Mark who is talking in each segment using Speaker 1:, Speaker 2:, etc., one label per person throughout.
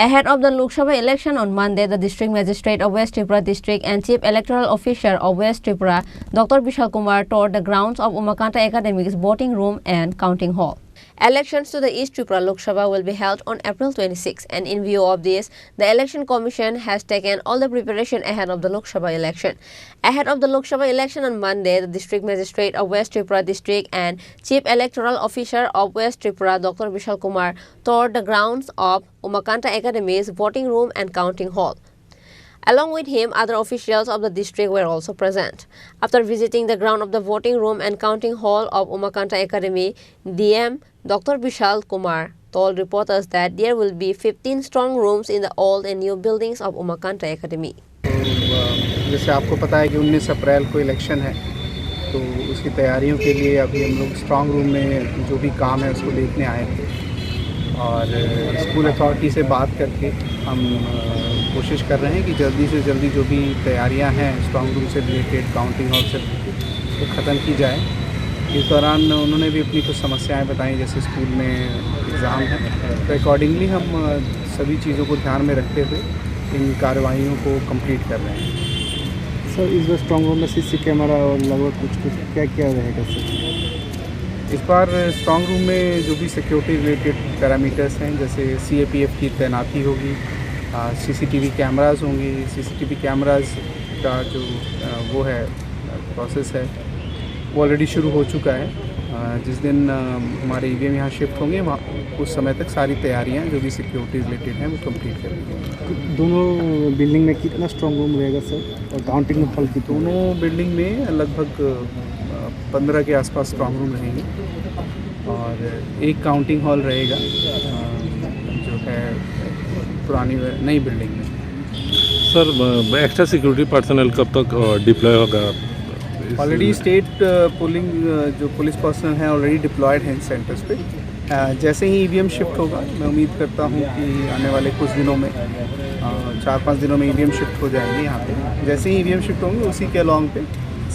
Speaker 1: Ahead of the Lok Sabha election on Monday, the District Magistrate of West Tripura District and Chief Electoral Officer of West Tripura, Dr. Bishal Kumar, toured the grounds of Umakanta Academy's voting room and counting hall. Elections to the East Tripura Lok Sabha will be held on April 26, and in view of this, the Election Commission has taken all the preparation ahead of the Lok Sabha election. Ahead of the Lok Sabha election on Monday, the District Magistrate of West Tripura District and Chief Electoral Officer of West Tripura, Dr. Bishal Kumar, toured the grounds of Umakanta Academy's voting room and counting hall. Along with him, other officials of the district were also present. After visiting the ground of the voting room and counting hall of Umakanta Academy, DM Dr. Bishal Kumar told reporters that there will be 15 strong rooms in the old and new buildings of Umakanta Academy.
Speaker 2: जैसे आपको पता है कि 19 अप्रैल को election है, तो उसकी तैयारियों के लिए अभी हम लोग स्ट्रांग रूम में जो भी काम है उसको देखने आए थे और स्कूल अथॉरिटी से बात करके हम कोशिश कर रहे हैं कि जल्दी से जल्दी जो भी तैयारियां हैं स्ट्रांग रूम से रिलेटेड, काउंटिंग हॉल से तो ख़त्म की जाए। इस दौरान उन्होंने भी अपनी कुछ समस्याएं बताई, जैसे स्कूल में एग्ज़ाम है, तो अकॉर्डिंगली हम सभी चीज़ों को ध्यान में रखते हुए इन कार्रवाइयों को कंप्लीट कर रहे हैं।
Speaker 3: सर, इस बार स्ट्रांग रूम में सीसी कैमरा और लगभग कुछ क्या क्या रहेगा सर?
Speaker 2: इस बार स्ट्रांग रूम में जो भी सिक्योरिटी रिलेटेड पैरामीटर्स हैं, जैसे CAPF की तैनाती होगी, CCTV कैमरास होंगे। CCTV कैमरास का जो वो है प्रोसेस है वो ऑलरेडी शुरू हो चुका है। जिस दिन हमारे EVM यहाँ शिफ्ट होंगे, वहाँ उस समय तक सारी तैयारियाँ जो भी सिक्योरिटी रिलेटेड हैं वो कंप्लीट करेंगे।
Speaker 3: दोनों बिल्डिंग में कितना स्ट्रांग रूम रहेगा सर, और काउंटिंग हॉल की?
Speaker 2: दोनों बिल्डिंग में लगभग 15 के आसपास स्ट्रांग रूम रहेंगे और एक काउंटिंग हॉल रहेगा जो है पुरानी नई बिल्डिंग में।
Speaker 4: सर, एक्स्ट्रा सिक्योरिटी पर्सनल कब तक डिप्लॉय होगा?
Speaker 2: ऑलरेडी स्टेट पोलिंग जो पुलिस पर्सनल हैं ऑलरेडी डिप्लॉयड हैं सेंटर्स पे। जैसे ही EVM शिफ्ट होगा, मैं उम्मीद करता हूँ कि आने वाले कुछ दिनों में 4-5 दिनों में EVM शिफ्ट हो जाएंगे यहाँ पे। जैसे ही EVM शिफ्ट होंगे उसी के अलॉन्ग पे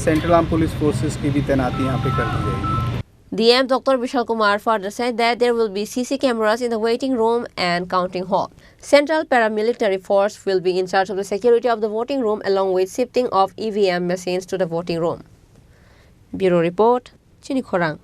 Speaker 2: सेंट्रल आर्म पुलिस फोर्सेस की भी तैनाती यहाँ पे कर दी जाएगी।
Speaker 1: DM Dr. Bishal Kumar further said that there will be CC cameras in the waiting room and counting hall. Central paramilitary force will be in charge of the security of the voting room along with shifting of EVM machines to the voting room. Bureau Report, Chini Khorang.